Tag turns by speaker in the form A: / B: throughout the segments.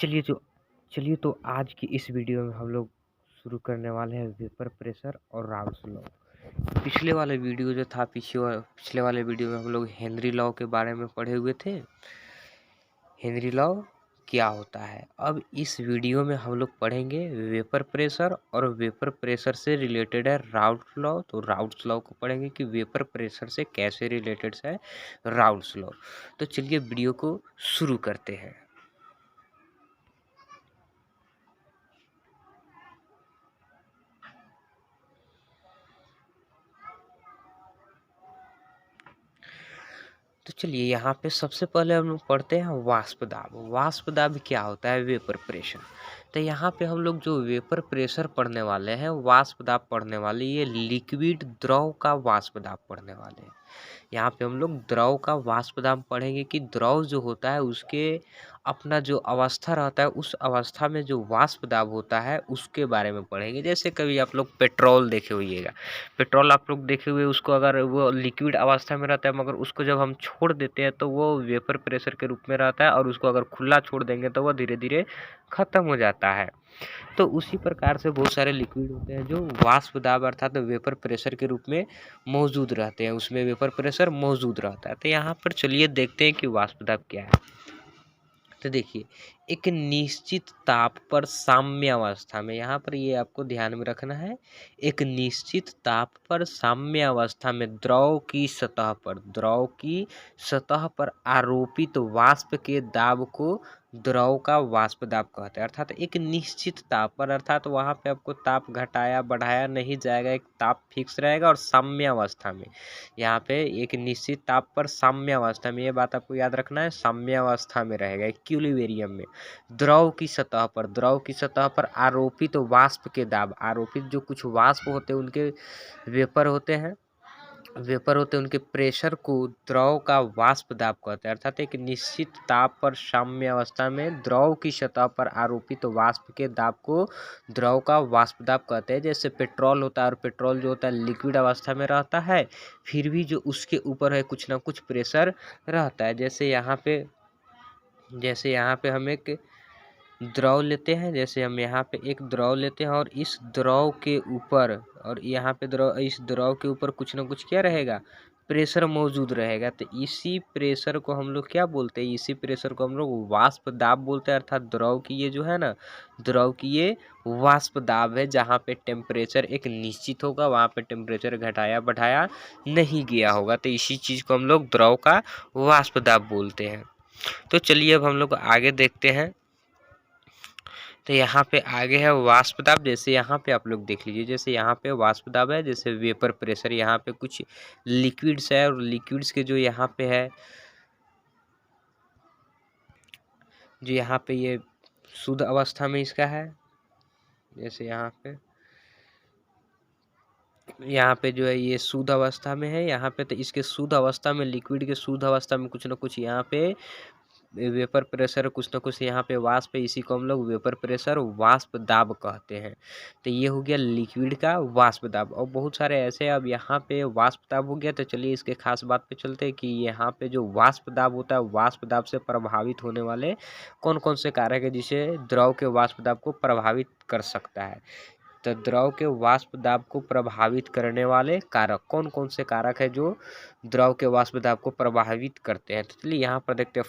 A: चलिए जो चलिए तो आज की इस वीडियो में हम लोग शुरू करने वाले हैं वेपर प्रेशर और राउल्स लॉ। पिछले वाले वीडियो जो था पिछले वाले वीडियो में हम लोग हेनरी लॉ के बारे में पढ़े हुए थे। हेनरी लॉ क्या होता है। अब इस वीडियो में हम लोग पढ़ेंगे वेपर प्रेशर, और वेपर प्रेशर से रिलेटेड है राउल्स लॉ। तो राउल्स लॉ को पढ़ेंगे कि वेपर प्रेशर से कैसे रिलेटेड है राउल्स लॉ। तो चलिए वीडियो को शुरू करते हैं। तो चलिए यहाँ पे सबसे पहले हम लोग पढ़ते हैं वाष्प दाब। वाष्प दाब क्या होता है? Vapour pressure. तो यहाँ पे हम लोग जो वेपर प्रेशर पढ़ने वाले हैं, वाष्प दाब पढ़ने वाले, ये लिक्विड द्रव का वाष्प दाब पढ़ने वाले हैं। यहाँ पे हम लोग द्रव का वाष्प दाब पढ़ेंगे कि द्रव जो होता है उसके अपना जो अवस्था रहता है, उस अवस्था में जो वाष्प दाब होता है उसके बारे में पढ़ेंगे। जैसे कभी आप लोग पेट्रोल देखे होइएगा, पेट्रोल आप लोग देखे हुए, उसको अगर वो लिक्विड अवस्था में रहता है, मगर उसको जब हम छोड़ देते हैं तो वो वेपर प्रेशर के रूप में रहता है, और उसको अगर खुला छोड़ देंगे तो वो धीरे धीरे खत्म हो जाता है। तो उसी प्रकार से बहुत सारे लिक्विड होते हैं जो वाष्प दाब अर्थात वेपर प्रेशर के रूप में मौजूद रहते हैं, उसमें वेपर प्रेशर मौजूद रहता है। तो यहाँ पर चलिए देखते हैं कि वाष्प दाब क्या है। तो देखिए, एक निश्चित ताप पर साम्य अवस्था में, यहाँ पर ये आपको ध्यान में रखना है, एक निश्चित ताप पर साम्य अवस्था में द्रव की सतह पर आरोपित वाष्प के दाब को द्रव का वाष्प दाब कहते हैं। अर्थात एक निश्चित ताप पर, अर्थात वहाँ पे आपको ताप घटाया बढ़ाया नहीं जाएगा, एक ताप फिक्स रहेगा। और साम्य अवस्था में, यहाँ पे एक निश्चित ताप पर साम्य अवस्था में, ये बात आपको याद रखना है, साम्य अवस्था में रहेगा इक्विलिब्रियम में। द्रव की सतह पर आरोपित वाष्प के दाब, आरोपित जो कुछ वाष्प होते हैं उनके वेपर होते हैं उनके प्रेशर को द्रव का वाष्प दाब कहते हैं। अर्थात एक निश्चित ताप पर साम्य अवस्था में द्रव की सतह पर आरोपित वाष्प के दाब को द्रव का वाष्प दाब कहते हैं। जैसे पेट्रोल होता है, और पेट्रोल जो होता है लिक्विड अवस्था में रहता है, फिर भी जो उसके ऊपर है कुछ ना कुछ प्रेशर रहता है। जैसे यहाँ पे हम एक द्रव लेते हैं, एक द्रव लेते हैं, और इस द्रव के ऊपर, और यहाँ पे इस द्रव के ऊपर कुछ ना कुछ क्या रहेगा, प्रेशर मौजूद रहेगा। तो इसी प्रेशर को हम लोग क्या बोलते हैं? इसी प्रेशर को हम लोग वाष्प दाब बोलते हैं। अर्थात द्रव की ये जो है ना, द्रव की ये वाष्प दाब है, जहाँ पे टेम्परेचर एक निश्चित होगा, वहाँ पे टेम्परेचर घटाया बढ़ाया नहीं गया होगा। तो इसी चीज़ को हम लोग द्रव का वाष्प दाब बोलते हैं। तो चलिए अब हम लोग आगे देखते हैं। तो यहाँ पे आगे है वाष्प दाब। जैसे यहाँ पे आप लोग देख लीजिए, जैसे यहाँ पे वाष्प दाब है, जैसे वेपर प्रेशर, यहाँ पे कुछ लिक्विड्स है, और लिक्विड्स के जो यहाँ पे है, जो यहाँ पे ये शुद्ध अवस्था में इसका है, जैसे यहाँ पे जो है ये शुद्ध अवस्था में है। यहाँ पे तो इसके शुद्ध अवस्था में, लिक्विड के शुद्ध अवस्था में कुछ ना कुछ यहाँ पे वेपर प्रेशर, कुछ ना कुछ यहाँ पे वाष्प है, इसी को हम लोग वेपर प्रेशर वाष्प दाब कहते हैं। तो ये हो गया लिक्विड का वाष्प दाब। और बहुत सारे ऐसे, अब यहाँ पे वाष्प दाब हो गया, तो चलिए इसके खास बात पे चलते हैं कि यहाँ पे जो वाष्प दाब होता है, वाष्प दाब से प्रभावित होने वाले कौन कौन से कारक है जिसे द्रव के वाष्प दाब को प्रभावित कर सकता है। तो द्रव के वाष्प दाब को प्रभावित करने वाले कारक कौन कौन से कारक है जो द्रव के वाष्प दाब को प्रभावित करते हैं? तो चलिए यहाँ पर देखते हैं।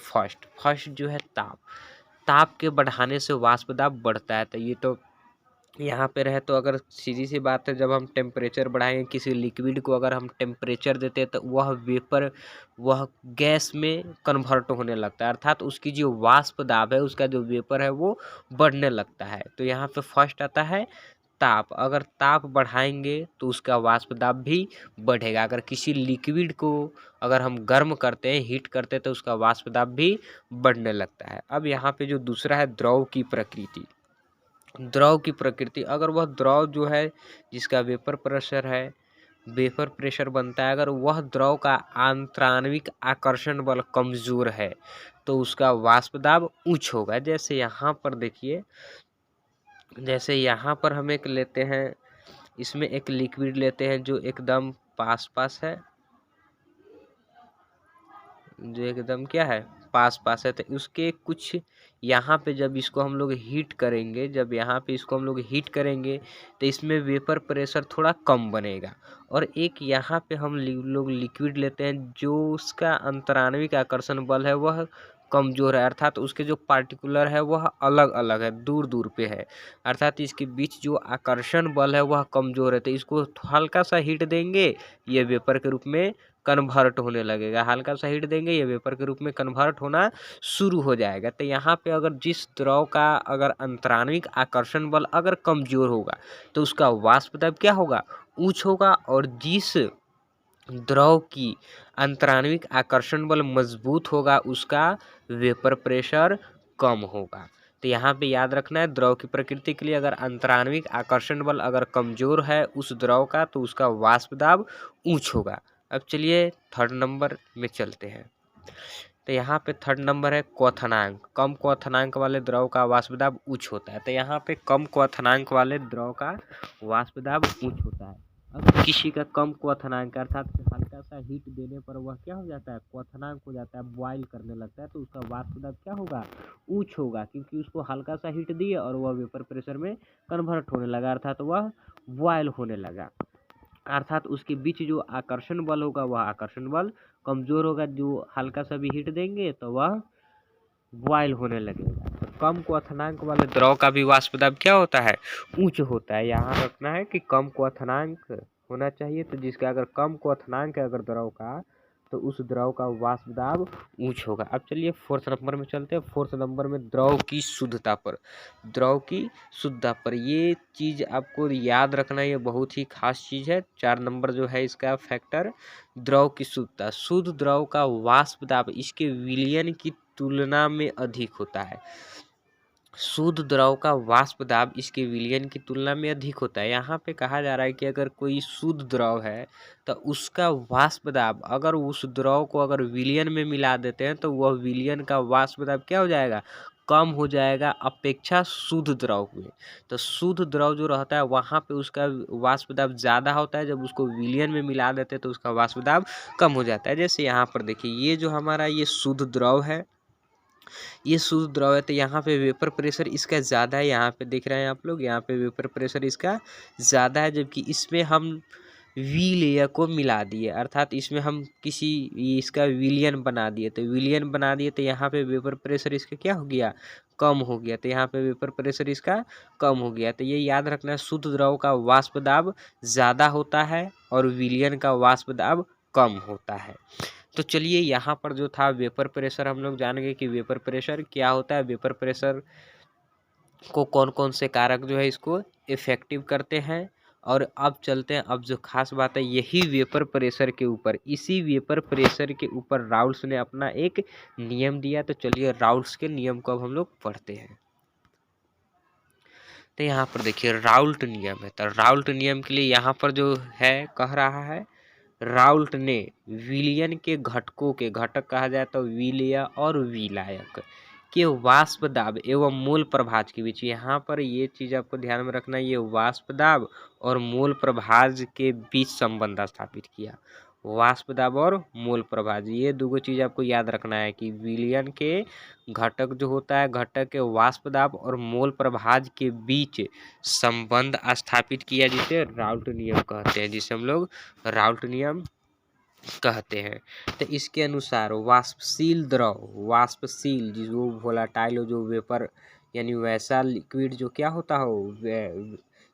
A: फर्स्ट जो है ताप के बढ़ाने से वाष्प दाब बढ़ता है। तो ये तो यहाँ पे रहे, तो अगर सीधी सी बात है, जब हम टेम्परेचर बढ़ाएंगे किसी लिक्विड को, अगर हम टेम्परेचर देते हैं तो वह गैस में कन्वर्ट होने लगता है, अर्थात उसकी जो वाष्प दाब है, उसका जो वेपर है वो बढ़ने लगता है। तो यहाँ पे फर्स्ट आता है ताप। अगर ताप बढ़ाएंगे तो उसका वाष्प दाब भी बढ़ेगा। अगर किसी लिक्विड को अगर हम गर्म करते हैं, हीट करते हैं, तो उसका वाष्प दाब भी बढ़ने लगता है। अब यहाँ पे जो दूसरा है द्रव की प्रकृति, अगर वह द्रव जो है जिसका वेपर प्रेशर बनता है, अगर वह द्रव का आंतराणविक आकर्षण बल कमजोर है तो उसका वाष्प दाब उच्च होगा। जैसे यहाँ पर देखिए, जैसे यहाँ पर हम एक लेते हैं, इसमें एक लिक्विड लेते हैं जो एकदम पास है, जो एकदम क्या है, पास पास है, तो उसके कुछ यहाँ पे जब इसको हम लोग हीट करेंगे, जब यहाँ पे इसको हम लोग हीट करेंगे तो इसमें वेपर प्रेशर थोड़ा कम बनेगा। और एक यहाँ पे हम लोग लिक्विड लेते हैं जो उसका अंतराण्विक आकर्षण बल है वह कमजोर है, अर्थात उसके जो पार्टिकुलर है वह अलग अलग है, दूर दूर पे है, अर्थात इसके बीच जो आकर्षण बल है वह कमजोर है। तो इसको हल्का सा हीट देंगे, ये वेपर के रूप में कन्वर्ट होने लगेगा, हल्का सा हीट देंगे ये वेपर के रूप में कन्वर्ट होना शुरू हो जाएगा। तो यहाँ पे अगर जिस द्रव का अगर अंतराण्विक आकर्षण बल अगर कमजोर होगा तो उसका वाष्प दाब क्या होगा, उच्च होगा, और जिस द्रव की अंतराण्विक आकर्षण बल मजबूत होगा उसका वेपर प्रेशर कम होगा। तो यहाँ पे याद रखना है, द्रव की प्रकृति के लिए अगर अंतराण्विक आकर्षण बल अगर कमजोर है उस द्रव का तो उसका वाष्प दाब उच्च होगा। अब चलिए थर्ड नंबर में चलते हैं। तो यहाँ पे थर्ड नंबर है क्वथनांक। कम क्वथनांक वाले द्रव का वाष्प दाब उच्च होता है। तो यहाँ पे कम क्वथनांक वाले द्रव का वाष्प दाब उच्च होता है। अब किसी का कम क्वथनांक अर्थात हल्का सा हीट देने पर वह क्या हो जाता है, क्वथनांक हो जाता है, बॉयल करने लगता है, तो उसका वाष्प दाब क्या होगा, उच्च होगा, क्योंकि उसको हल्का सा हीट दिए और वह वेपर प्रेशर में कन्वर्ट होने लगा, अर्थात वह बॉयल होने लगा, अर्थात उसके बीच जो आकर्षण बल होगा वह आकर्षण बल कमजोर होगा, जो हल्का सा भी हीट देंगे तो वह बॉयल होने लगेगा। तो कम क्वथनांक वाले द्रव का भी वाष्प दाब क्या होता है, उच्च होता है। यहाँ रखना है कि कम क्वथनांक होना चाहिए, तो जिसका अगर कम क्वथनांक है अगर द्रव का तो उस द्रव का वाष्प दाब उच्च होगा। अब चलिए फोर्थ नंबर में चलते हैं। फोर्थ नंबर में द्रव की शुद्धता पर, द्रव की शुद्धता पर ये चीज़ आपको याद रखना, ये बहुत ही खास चीज़ है। 4 नंबर जो है इसका फैक्टर द्रव की शुद्धता। शुद्ध द्रव का वाष्प दाब इसके विलयन की तुलना में अधिक होता है। शुद्ध द्रव का वाष्प दाब इसके विलयन की तुलना में अधिक होता है। यहाँ पे कहा जा रहा है कि अगर कोई शुद्ध द्रव है तो उसका वाष्प दाब अगर उस द्रव को अगर विलयन में मिला देते हैं तो वह विलयन का वाष्प दाब क्या हो जाएगा, कम हो जाएगा अपेक्षा शुद्ध द्रव में। तो शुद्ध द्रव जो रहता है वहाँ पे उसका वाष्प दाब ज़्यादा होता है, जब उसको विलयन में मिला देते हैं तो उसका वाष्प दाब कम हो जाता है। जैसे यहाँ पर देखिए ये जो हमारा ये शुद्ध द्रव है, ये शुद्ध द्रव है, तो यहाँ पे वेपर प्रेशर इसका ज़्यादा है, यहाँ पे देख रहे हैं आप लोग, यहाँ पे वेपर प्रेशर इसका ज़्यादा है, जबकि इसमें हम वी लेयर को मिला दिए, अर्थात इसमें हम किसी इसका विलयन बना दिए, तो विलयन बना दिए तो यहाँ पे वेपर प्रेशर इसका क्या हो गया, कम हो गया, तो यहाँ पे वेपर प्रेशर इसका कम हो गया। तो ये याद रखना है, शुद्ध द्रव का वाष्प दाब ज़्यादा होता है और विलयन का वाष्प दाब कम होता है। तो चलिए यहाँ पर जो था वेपर प्रेशर हम लोग जान गए कि वेपर प्रेशर क्या होता है, वेपर प्रेशर को कौन कौन से कारक जो है इसको इफेक्टिव करते हैं। और अब चलते हैं, अब जो खास बात है यही वेपर प्रेशर के ऊपर, इसी वेपर प्रेशर के ऊपर राउल्स ने अपना एक नियम दिया। तो चलिए राउल्स के नियम को अब हम लोग पढ़ते हैं। तो यहाँ पर देखिए राउल्ट नियम है, तो राउल्ट नियम के लिए यहाँ पर जो है कह रहा है, राउल्ट ने विलयन के घटकों के, घटक कहा जाए तो विलेय और विलायक के वाष्प दाब एवं मोल प्रभाज के बीच, यहाँ पर ये चीज़ आपको ध्यान में रखना, ये वाष्प दाब और मोल प्रभाज के बीच संबंध स्थापित किया। वाष्प दाब और मोल प्रभाज, ये दो चीज़ आपको याद रखना है कि विलयन के घटक जो होता है, घटक के वाष्प दाब और मोल प्रभाज के बीच संबंध स्थापित किया, जिसे राउल्ट नियम कहते हैं, जिसे हम लोग राउल्ट नियम कहते हैं। तो इसके अनुसार वाष्पशील द्रव, वाष्पशील जो वोलाटाइल हो, जो वेपर यानी वैसा लिक्विड जो क्या होता हो,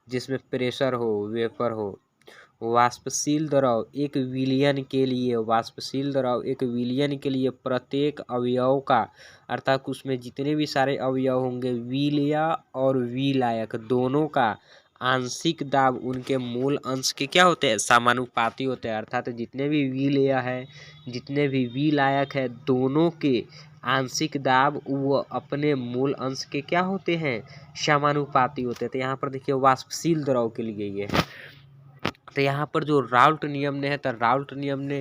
A: जिसमें प्रेशर हो, वेपर हो, वाष्पशील द्रव एक विलयन के लिए, वाष्पशील द्रव एक विलयन के लिए प्रत्येक अवयव का, अर्थात उसमें जितने भी सारे अवयव होंगे विलेय और विलायक दोनों का आंशिक दाब उनके मूल अंश के क्या होते हैं, समानुपाती होते हैं, अर्थात जितने भी विलेय है, जितने भी विलायक है, दोनों के आंशिक दाब वो अपने मूल अंश के क्या होते हैं, समानुपाती होते हैं। तो यहाँ पर देखिए वाष्पशील द्रव के लिए ये है। तो यहाँ पर जो राउल्ट नियम ने है, तो राउल्ट नियम ने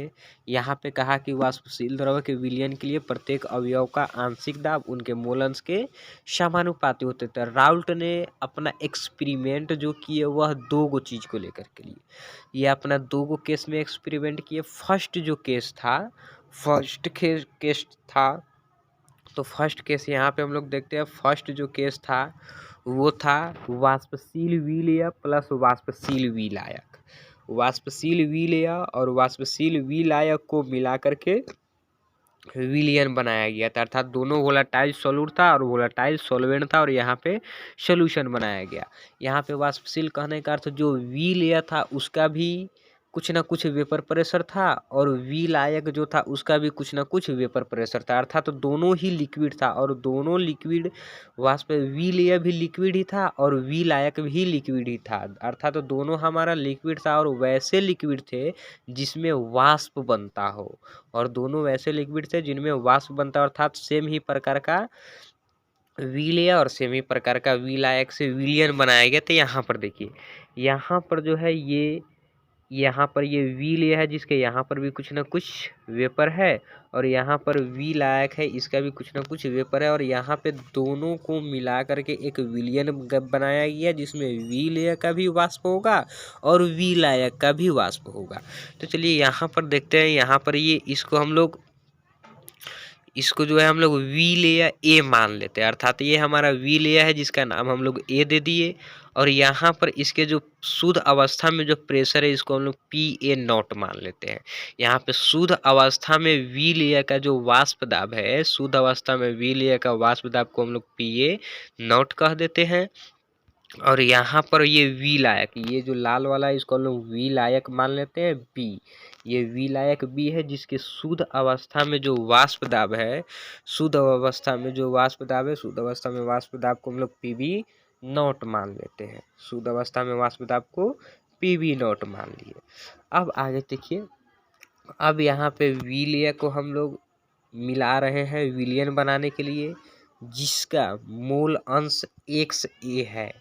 A: यहाँ पे कहा कि वाष्पशील द्रव के विलयन के लिए प्रत्येक अवयव का आंशिक दाब उनके मूल अंश के समानुपाती होते थे। राउल्ट ने अपना एक्सपेरिमेंट जो किए वह दो गो चीज़ को लेकर के लिए, ये अपना दो गो केस में एक्सपेरिमेंट किए। फर्स्ट जो केस था, फर्स्ट केस था तो फर्स्ट केस यहाँ पे हम लोग देखते हैं। फर्स्ट जो केस था वो था वाष्पशील विलेय प्लस वाष्पशील विलायक। वाष्पशील विलेय और वाष्पशील विलायक को मिला करके विलियन बनाया गया था, अर्थात दोनों वोलेटाइल सॉल्यूट था और वोलेटाइल सॉल्वेंट था और यहाँ पे सोल्यूशन बनाया गया। यहाँ पे वाष्पशील कहने का अर्थ जो विलेय था उसका भी कुछ ना कुछ वेपर प्रेशर था और विलायक जो था उसका भी कुछ ना कुछ वेपर प्रेशर था, अर्थात तो दोनों ही लिक्विड था और दोनों लिक्विड वाष्प विलेय भी लिक्विड ही था और विलायक भी लिक्विड ही था, अर्थात तो दोनों हमारा लिक्विड था और वैसे लिक्विड थे जिसमें वाष्प बनता हो, और दोनों वैसे लिक्विड थे जिनमें वाष्प बनता है, अर्थात सेम ही प्रकार का विलेय और सेम ही प्रकार का विलायक से विलियन बनाया गया। तो यहाँ पर देखिए, यहाँ पर जो है ये यहाँ पर ये विलेय है जिसके यहाँ पर भी कुछ ना कुछ वेपर है और यहाँ पर विलायक है इसका भी कुछ ना कुछ वेपर है और यहाँ पे दोनों को मिला करके एक विलियन बनाया गया जिसमें विलेय का भी वाष्प होगा और विलायक का भी वाष्प होगा। तो चलिए यहाँ पर देखते हैं, यहाँ पर ये इसको जो है हम लोग विलेय ए मान लेते हैं, अर्थात ये हमारा विलेय है जिसका नाम हम लोग ए दे दिए और यहाँ पर इसके जो शुद्ध अवस्था में जो प्रेशर है इसको हम लोग PA0 मान लेते हैं। यहाँ पे शुद्ध अवस्था में विलेय का जो वाष्प दाब है, शुद्ध अवस्था में विलेय का वाष्प दाब को हम लोग PA0 कह देते हैं। और यहाँ पर ये विलायक, ये जो लाल वाला है इसको हम लोग विलायक मान लेते हैं बी। ये विलायक बी है जिसके शुद्ध अवस्था में जो वाष्प दाब है, शुद्ध अवस्था में जो वाष्प दाब है, शुद्ध अवस्था में वाष्प दाब को हम लोग PB0 मान लेते हैं। शुद्ध अवस्था में वाष्प दाब को PB0 मान लिए। अब आगे देखिए, अब यहाँ पे विलेय को हम लोग मिला रहे हैं विलियन बनाने के लिए, जिसका मूल अंश XA है,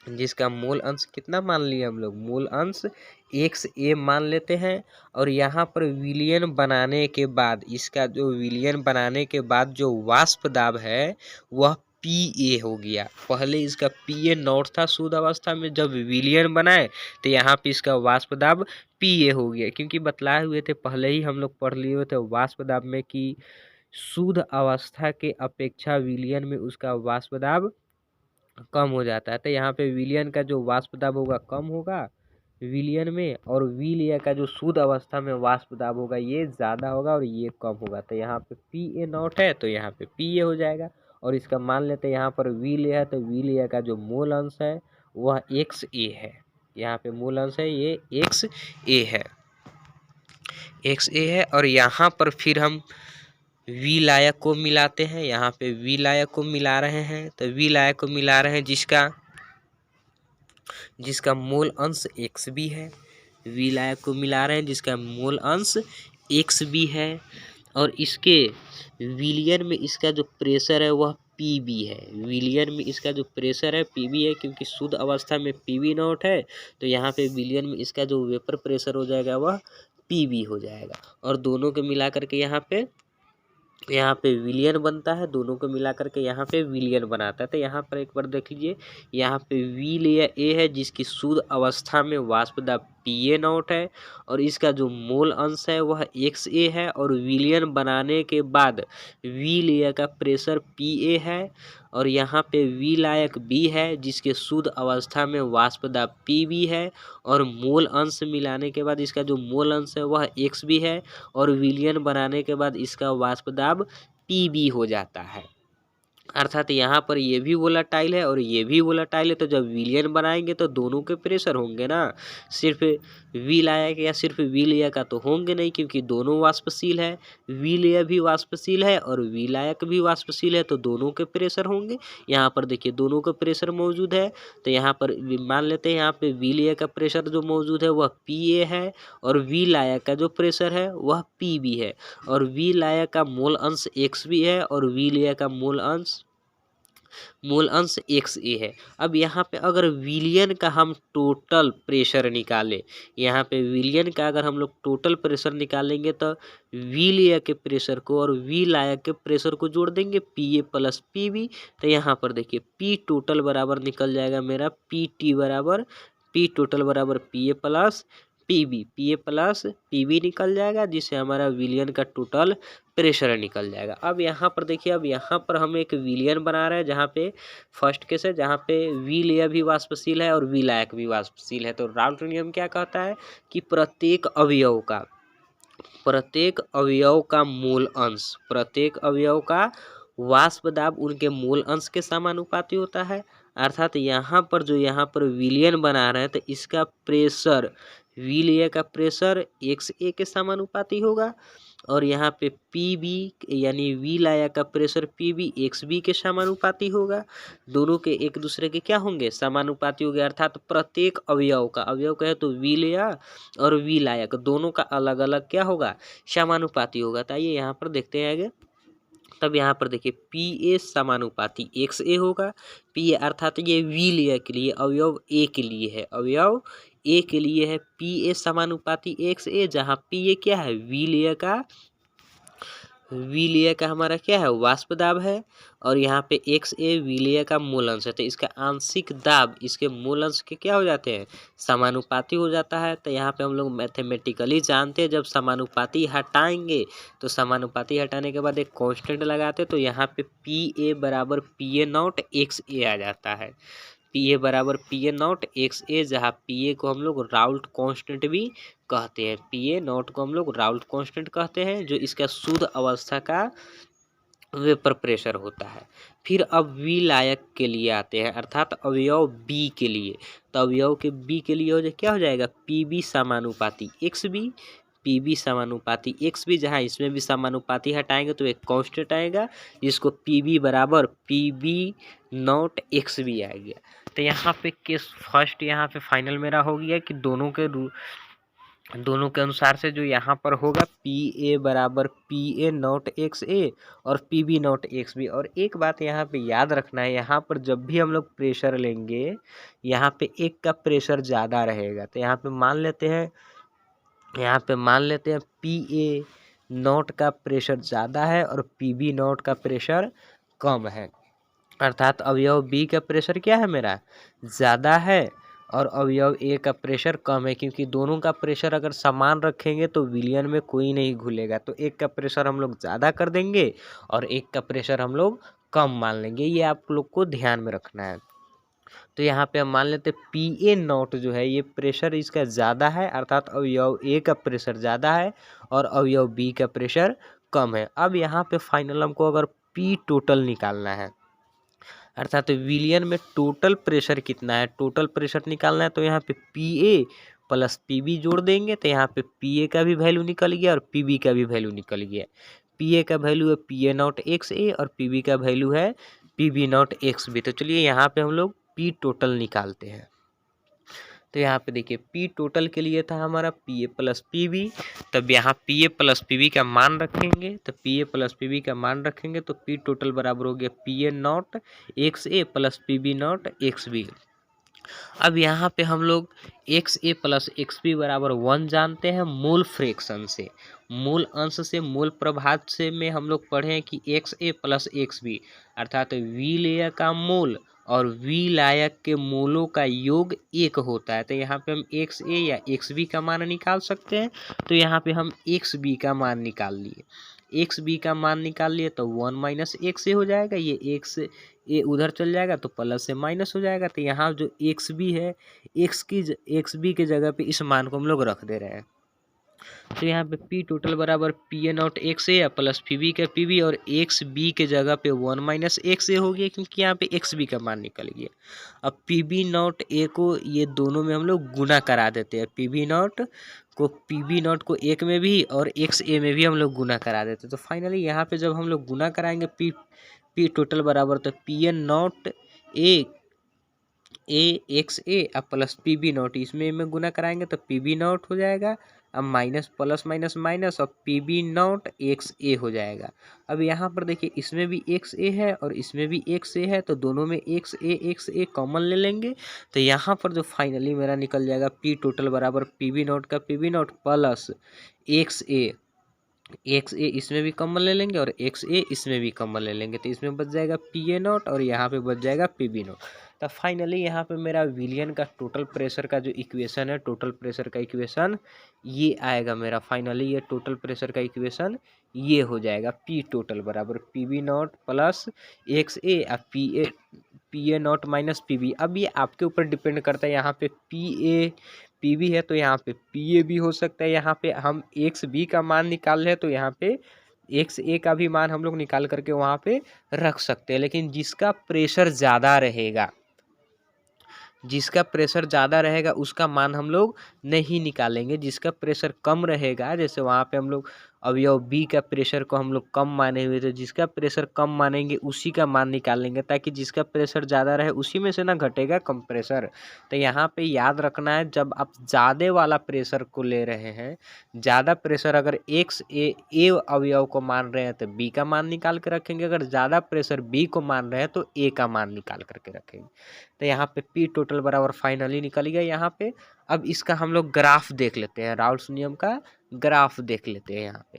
A: जिसका मूल अंश कितना मान लिए हम लोग, मूल अंश XA मान लेते हैं। और यहाँ पर विलियन बनाने के बाद इसका जो विलियन बनाने के बाद जो वाष्प दाब है वह PA हो गया। पहले इसका PA0 था शुद्ध अवस्था में, जब विलियन बनाए तो यहाँ पे इसका वाष्प दाब PA हो गया, क्योंकि बतलाए हुए थे पहले ही हम लोग पढ़ लिए हुए थे वाष्प दाब में कि शुद्ध अवस्था के अपेक्षा विलियन में उसका वाष्प दाब कम हो जाता है। तो यहाँ पे विलियन का जो वाष्प दाब होगा कम होगा विलियन में, और विलेय का जो शुद्ध अवस्था में वाष्प दाब होगा ये ज़्यादा होगा और ये कम होगा। तो यहाँ पे PA0 है तो यहाँ पे PA हो जाएगा। और इसका मान लेते हैं यहाँ पर विलेय है तो विलेय का जो मूल अंश है वह XA है। यहाँ पे मूल अंश है ये XA है और यहाँ पर फिर हम विलायक को मिलाते हैं। यहाँ पे विलायक को मिला रहे हैं तो विलायक को मिला रहे हैं जिसका मूल अंश XB है। विलायक को मिला रहे हैं जिसका मूल अंश XB है और इसके विलियन में इसका जो प्रेशर है वह PB है। विलियन में इसका जो प्रेशर है PB है, क्योंकि शुद्ध अवस्था में PB0 है तो यहाँ पे विलियन में इसका जो वेपर प्रेशर हो जाएगा वह PB हो जाएगा। और दोनों को मिला करके यहाँ पे विलियन बनता है, दोनों को मिला करके यहाँ पे विलियन बनाता है। तो यहाँ पर एक बार देख लीजिए, यहाँ पे विलेय ए है जिसकी शुद्ध अवस्था में वाष्प दाब PA0 है और इसका जो मूल अंश है वह XA है और विलियन बनाने के बाद विलेय का प्रेशर PA है और यहाँ पे विलायक B है जिसके शुद्ध अवस्था में वाष्प दाब PB है और मूल अंश मिलाने के बाद इसका जो मूल अंश है वह XB है और विलियन बनाने के बाद इसका वाष्प दाब PB हो जाता है। अर्थात यहाँ पर ये भी वोलेटाइल है और ये भी वोलेटाइल है, तो जब विलियन बनाएंगे तो दोनों के प्रेशर होंगे ना, सिर्फ विलायक या सिर्फ विलेय का तो होंगे नहीं, क्योंकि दोनों वाष्पशील है। विलेय भी वाष्पशील है और विलायक भी वाष्पशील है तो दोनों के प्रेशर होंगे। यहाँ पर देखिए दोनों का प्रेशर मौजूद है तो यहाँ पर मान लेते हैं यहाँ पे विलेय का प्रेशर जो मौजूद है वह PA है और विलायक का जो प्रेशर है वह PB है और विलायक का मूल अंश XB है और विलेय का मूल अंश XA है। अब यहाँ पे अगर विलियन का हम टोटल प्रेशर निकालें, यहाँ पे विलियन का अगर हम लोग टोटल प्रेशर निकालेंगे तो विलेय के प्रेशर को और विलायक के प्रेशर को जोड़ देंगे PA प्लस PB। तो यहाँ पर देखिए P टोटल बराबर निकल जाएगा मेरा PT बराबर P टोटल बराबर PA plus P A plus P B निकल जाएगा, जिससे हमारा विलियन का टोटल प्रेशर निकल जाएगा। अब यहाँ पर देखिए, अब यहाँ पर हम एक विलियन बना रहे हैं जहाँ पे फर्स्ट केस है, जहाँ पे विलेय भी वाष्पशील है और विलायक भी वाष्पशील है। तो राल्ट नियम क्या कहता है कि प्रत्येक अवयव का मूल अंश, प्रत्येक अवयव का वाष्प दाब उनके मूल अंश के समानुपाती होता है। अर्थात यहाँ पर विलियन बना रहे हैं तो इसका प्रेशर, विलेय का प्रेशर XA के समानुपाती होगा, और यहाँ पे PB यानी विलायक का प्रेशर PB XB के समानुपाती होगा। दोनों के एक दूसरे के क्या होंगे, समानुपाती होंगे। अर्थात प्रत्येक अवयव का, अवयव कहे तो विलेय और विलायक दोनों का अलग अलग क्या होगा, समानुपाती होगा। तो आइए यहाँ पर देखते हैं आगे। तब यहाँ पर देखिए PA समानुपाती XA होगा। PA अर्थात ये विलेय के लिए, अवयव A के लिए है, अवयव A के लिए है PA समानुपाती XA, जहाँ PA क्या है, विलेय का हमारा क्या है, वाष्प दाब है, और यहाँ पे XA विलेय का मूल अंश है। तो इसका आंशिक दाब इसके मूल अंश के क्या हो जाते हैं, समानुपाती हो जाता है। तो यहाँ पे हम लोग मैथमेटिकली जानते हैं, जब समानुपाती हटाएंगे तो समानुपाती हटाने के बाद एक कांस्टेंट लगाते, तो यहाँ पे PA बराबर PA नॉट XA आ जाता है। PA बराबर PA नॉट XA, जहाँ PA को हम लोग राउल्ट कांस्टेंट भी कहते हैं, PA नॉट को हम लोग राउल्ट कांस्टेंट कहते हैं, जो इसका शुद्ध अवस्था का वेपर प्रेशर होता है। फिर अब विलायक के लिए आते हैं, अर्थात अवयव B के लिए। तो अवयव के B के लिए क्या हो जाएगा, PB समानुपाती XB, PB समानुपाती XB, जहाँ इसमें भी समानुपाती हटाएंगे तो एक कांस्टेंट आएगा, जिसको PB बराबर PB नॉट XB आएगा। तो यहाँ पे केस फर्स्ट, यहाँ पे फाइनल मेरा हो गया कि दोनों के अनुसार से जो यहाँ पर होगा PA बराबर PA नॉट XA और PB नॉट XB। और एक बात यहाँ पे याद रखना है, यहाँ पर जब भी हम लोग प्रेशर लेंगे, यहाँ पे एक का प्रेशर ज़्यादा रहेगा। तो यहाँ पे मान लेते हैं PA नॉट का प्रेशर ज़्यादा है और PB नॉट का प्रेशर कम है। अर्थात अवयव B का प्रेशर क्या है, मेरा ज़्यादा है, और अवयव A का प्रेशर कम है। क्योंकि दोनों का प्रेशर अगर समान रखेंगे तो विलियन में कोई नहीं घुलेगा। तो एक का प्रेशर हम लोग ज़्यादा कर देंगे और एक का प्रेशर हम लोग कम मान लेंगे, ये आप लोग को ध्यान में रखना है। तो यहाँ पे हम मान लेते PA नॉट जो है ये प्रेशर इसका ज़्यादा है, अर्थात अवयव A का प्रेशर ज़्यादा है और अवयव B का प्रेशर कम है। अब यहाँ पे फाइनल हमको अगर P टोटल निकालना है, अर्थात विलियन में टोटल प्रेशर कितना है, टोटल प्रेशर निकालना है, तो यहाँ पे PA प्लस PB जोड़ देंगे। तो यहाँ पे PA का भी वैल्यू निकल गया और PB का भी वैल्यू निकल गया। PA का वैल्यू है PA नॉट XA और PB का वैल्यू है PB नॉट XB। तो चलिए यहाँ पे हम लोग P टोटल निकालते हैं। तो यहाँ पे देखिए P टोटल के लिए था हमारा PA प्लस PB, तब यहाँ PA प्लस PB का मान रखेंगे। तो PA प्लस PB का मान रखेंगे तो P टोटल बराबर हो गया PA not XA plus PB not XB। अब यहाँ पे हम लोग XA प्लस XB बराबर 1 जानते हैं मूल फ्रैक्शन से, मूल अंश से, मूल प्रभात से में हम लोग पढ़े हैं कि XA प्लस XB अर्थात विलेय का मूल और विलायक के मूलों का योग 1 होता है। तो यहाँ पे हम XA या XB का मान निकाल सकते हैं। तो यहाँ पे हम XB का मान निकाल लिए, XB का मान निकाल लिए तो 1 माइनस XA हो जाएगा, ये A उधर चल जाएगा तो प्लस से माइनस हो जाएगा। तो यहाँ जो XB है, XB के जगह पे इस मान को हम लोग रख दे रहे हैं। तो यहाँ पे P टोटल बराबर PA नॉट XA या प्लस PB का PB और XB के जगह पे 1 माइनस XA हो गया, क्योंकि यहाँ पे XB का मान निकल गया। अब PB नॉट A को ये दोनों में हम लोग गुना करा देते हैं, PB नॉट को एक में भी और XA में भी हम लोग गुना करा देते हैं। तो फाइनली यहाँ पे जब हम लोग गुना कराएंगे P टोटल बराबर तो PN नॉट A XA अब प्लस PB नॉट, इसमें में गुना कराएंगे तो PB नॉट हो जाएगा, अब माइनस प्लस माइनस माइनस और PB नॉट XA हो जाएगा। अब यहाँ पर देखिए इसमें भी XA है और इसमें भी XA है, तो दोनों में XA कॉमन ले लेंगे। तो यहाँ पर जो फाइनली मेरा निकल जाएगा P टोटल बराबर PB नॉट का PB not plus XA X A इसमें भी कॉमन ले लेंगे और एक्स ए इसमें भी कॉमन ले लेंगे, तो इसमें बच जाएगा पी ए नॉट और यहाँ पे बच जाएगा पी बी नॉट। तो फाइनली यहाँ पे मेरा विलियन का टोटल प्रेशर का जो इक्वेशन है, टोटल प्रेशर का इक्वेशन ये आएगा मेरा। फाइनली ये टोटल प्रेशर का इक्वेशन ये हो जाएगा, पी टोटल बराबर P B not plus X A और P A not minus P B. अब ये आपके ऊपर डिपेंड करता है, यहाँ पे पी बी है तो यहाँ पे पी ए भी हो सकता है। यहाँ पे हम एक्स बी का मान निकाल रहे हैं तो यहाँ पे एक्स ए का भी मान हम लोग निकाल करके वहाँ पे रख सकते हैं। लेकिन जिसका प्रेशर ज़्यादा रहेगा, जिसका प्रेशर ज़्यादा रहेगा उसका मान हम लोग नहीं निकालेंगे। जिसका प्रेशर कम रहेगा, जैसे वहाँ पे हम लोग अवयव बी का प्रेशर को हम लोग कम माने हुए, तो जिसका प्रेशर कम मानेंगे उसी का मान निकालेंगे, ताकि जिसका प्रेशर ज़्यादा रहे उसी में से ना घटेगा कम प्रेशर। तो यहाँ पे याद रखना है, जब आप ज़्यादा वाला प्रेशर को ले रहे हैं, ज़्यादा प्रेशर अगर एक्स ए अवयव को मान रहे हैं तो बी का मान निकाल के रखेंगे, अगर ज़्यादा प्रेशर बी को मान रहे हैं तो ए का मान निकाल करके रखेंगे। तो यहाँ पे पी टोटल बराबर फाइनली निकल गया यहाँ पे। अब इसका हम लोग ग्राफ देख लेते हैं, राउल्स नियम का ग्राफ देख लेते हैं यहाँ पे।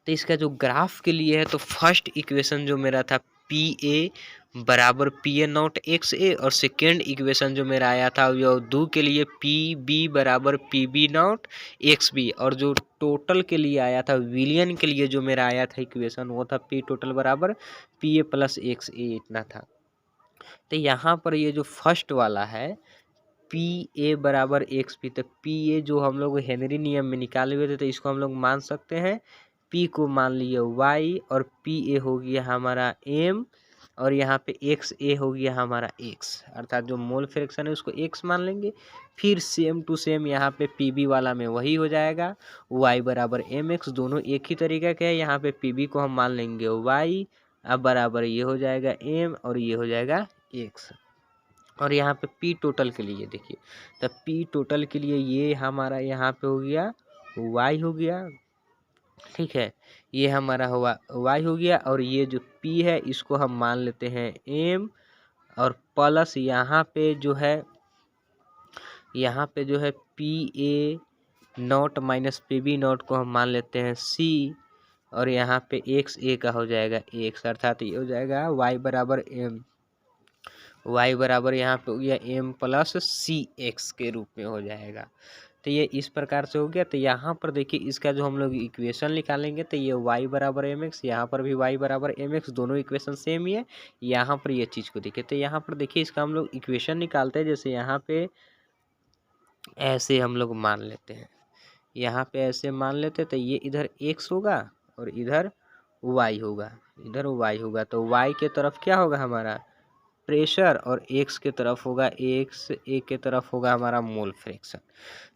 A: तो इसका जो ग्राफ के लिए है, तो फर्स्ट इक्वेशन जो मेरा था पी ए बराबर P A not x A, और सेकेंड इक्वेशन जो मेरा आया था वो दो के लिए पी बी बराबर P B not X B, और जो टोटल के लिए आया था विलियन के लिए जो मेरा आया था इक्वेशन वो था पी टोटल बराबर पी ए प्लस एक्स ए, इतना था। तो यहाँ पर ये जो फर्स्ट वाला है पी ए बराबर एक्स पी, तो पी ए जो हम लोग हेनरी नियम में निकाले हुए थे, तो इसको हम लोग मान सकते हैं पी को मान लिए वाई, और पी ए हो गया हमारा एम, और यहाँ पे एक्स ए हो गया हमारा एक्स, अर्थात जो मोल फ्रैक्शन है उसको एक्स मान लेंगे। फिर सेम टू सेम यहाँ पे पी बी वाला में वही हो जाएगा, वाई बराबर एम एक्स, दोनों एक ही तरीका के है। यहाँ पे पी बी को हम मान लेंगे वाई, अब बराबर ये हो जाएगा एम और ये हो जाएगा एक्स। और यहाँ पे पी टोटल के लिए देखिए, तो पी टोटल के लिए ये हमारा यहाँ पे हो गया वाई हो गया, ठीक है, ये हमारा हुआ वाई हो गया, और ये जो पी है इसको हम मान लेते हैं एम, और प्लस यहाँ पे जो है P A not minus P B not को हम मान लेते हैं सी, और यहाँ पे एक्स ए का हो जाएगा एक्स, अर्थात ये हो जाएगा वाई बराबर एम, y बराबर यहाँ पे हो गया m प्लस सी एक्स के रूप में हो जाएगा। तो ये इस प्रकार से हो गया। तो यहाँ पर देखिए इसका जो हम लोग इक्वेशन निकालेंगे, तो ये y बराबर एम एक्स, यहाँ पर भी y बराबर एम एक्स, दोनों इक्वेशन सेम ही है। यहाँ पर ये चीज़ को देखिए, तो यहाँ पर देखिए इसका हम लोग इक्वेशन निकालते हैं, जैसे यहाँ पे ऐसे हम लोग मान लेते हैं, यहाँ पे ऐसे मान लेते हैं, तो ये इधर x होगा और इधर y होगा, इधर y होगा, तो y के तरफ क्या होगा हमारा प्रेशर, और एक्स के तरफ होगा एक्स ए के तरफ होगा हमारा मोल फ्रैक्शन।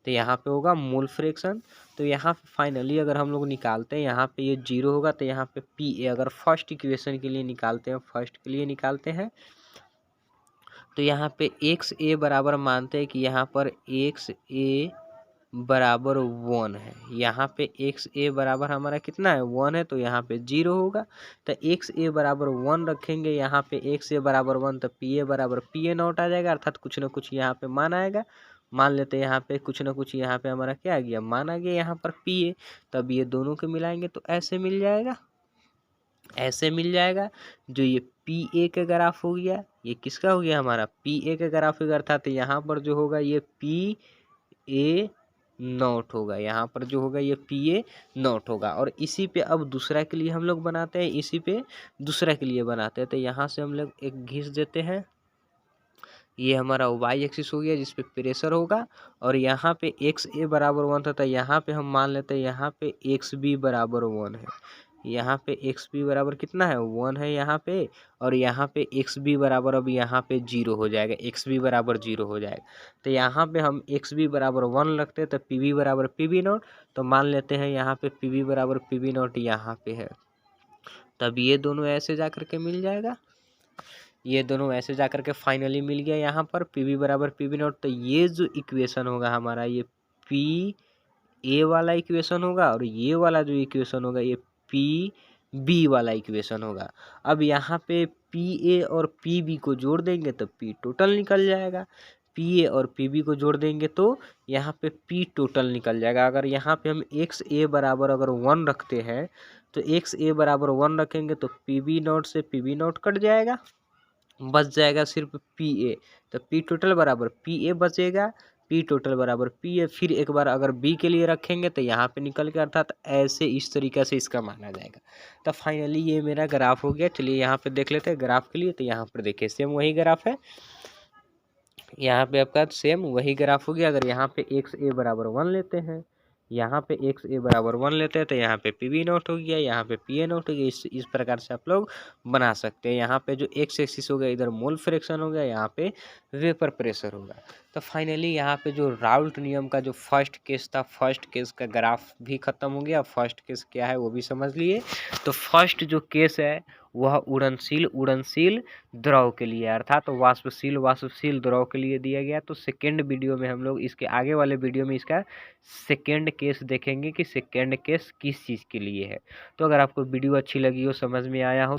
A: तो यहाँ पे होगा मोल फ्रैक्शन। तो यहाँ पे फाइनली अगर हम लोग निकालते हैं, यहाँ पे ये जीरो होगा, तो यहाँ पे पी ए अगर फर्स्ट इक्वेशन के लिए निकालते हैं, फर्स्ट के लिए निकालते हैं, तो यहाँ पे एक्स ए बराबर मानते हैं कि यहाँ पर एक्स ए बराबर 1 है, यहाँ पे एक्स ए बराबर हमारा कितना है 1 है, तो यहाँ पे 0 होगा। तो एक्स ए बराबर 1 रखेंगे, यहाँ पे एक्स ए बराबर 1, तो पी ए बराबर पी ए नॉट आ जाएगा, अर्थात कुछ ना कुछ यहाँ पे मान आएगा। मान लेते हैं यहाँ पे कुछ ना कुछ यहाँ पे हमारा क्या आ गया, मान आ गया यहाँ पर पी ए। तब ये दोनों को मिलाएंगे तो ऐसे मिल जाएगा, ऐसे मिल जाएगा। जो ये पी ए का ग्राफ हो गया, ये किसका हो गया हमारा पी ए का ग्राफ होगा, अर्थात यहाँ पर जो होगा ये पी ए नॉट होगा, यहाँ पर जो होगा ये पी ए नॉट होगा। और इसी पे अब दूसरा के लिए हम लोग बनाते हैं, इसी पे दूसरा के लिए बनाते हैं। तो यहाँ से हम लोग एक घिस देते हैं, ये हमारा वाई एक्सिस हो गया जिस पे प्रेशर होगा, और यहाँ पे एक्स ए बराबर 1 था, तो यहाँ पे हम मान लेते हैं यहाँ पे एक्स बी बराबर 1 है, यहाँ पे एक्स बी बराबर कितना है 1 है यहाँ पे, और यहाँ पे एक्स बी बराबर अब यहाँ पे 0 हो जाएगा, एक्स बी बराबर 0 हो जाएगा। तो यहाँ पे हम एक्स बी बराबर 1 रखते हैं, तो पी बी बराबर पी बी नॉट, तो मान लेते हैं यहाँ पे पी बी बराबर पी बी नॉट यहाँ पे है, तब ये दोनों ऐसे जा करके मिल जाएगा, ये दोनों ऐसे जा करके फाइनली मिल गया यहाँ पर पी बी बराबर पी बी नॉट। तो ये जो इक्वेशन होगा हमारा ये पी ए वाला इक्वेशन होगा, और ये वाला जो इक्वेशन होगा ये पी बी वाला इक्वेशन होगा। अब यहाँ पे पी ए और पी बी को जोड़ देंगे तो पी टोटल निकल जाएगा। पी ए और पी बी को जोड़ देंगे तो यहाँ पे पी टोटल निकल जाएगा। अगर यहाँ पे हम एक्स ए बराबर अगर 1 रखते हैं तो एक्स ए बराबर 1 रखेंगे तो पी बी नॉट से पी बी नॉट कट जाएगा, बच जाएगा सिर्फ पी ए। तो पी टोटल बराबर पी ए बचेगा, पी टोटल बराबर पी ए। फिर एक बार अगर बी के लिए रखेंगे तो यहाँ पे निकल के अर्थात ऐसे इस तरीके से इसका माना जाएगा। तो फाइनली ये मेरा ग्राफ हो गया। चलिए यहाँ पे देख लेते हैं ग्राफ के लिए। तो यहाँ पर देखिए सेम वही ग्राफ है, यहाँ पे आपका सेम वही ग्राफ हो गया। अगर यहाँ पे एक्स ए बराबर 1 लेते हैं, यहाँ पे एक्स ए बराबर 1 लेते हैं तो यहाँ पे पी बी नॉट हो गया, यहाँ पे पी ए नॉट हो गया। इस प्रकार से आप लोग बना सकते हैं। यहाँ पे जो एक्स एक्सिस हो गया इधर मोल फ्रैक्शन हो गया, यहाँ पे वेपर प्रेशर होगा। तो फाइनली यहाँ पे जो राउल्ट नियम का जो फर्स्ट केस था, फर्स्ट केस का ग्राफ भी खत्म हो गया। फर्स्ट केस क्या है वो भी समझ लिए। तो फर्स्ट जो केस है वह उड़नशील द्रव के लिए अर्थात वाष्पशील द्रव के लिए दिया गया। तो सेकेंड वीडियो में हम लोग इसके आगे वाले वीडियो में इसका सेकेंड केस देखेंगे कि सेकेंड केस किस चीज़ के लिए है। तो अगर आपको वीडियो अच्छी लगी हो, समझ में आया हो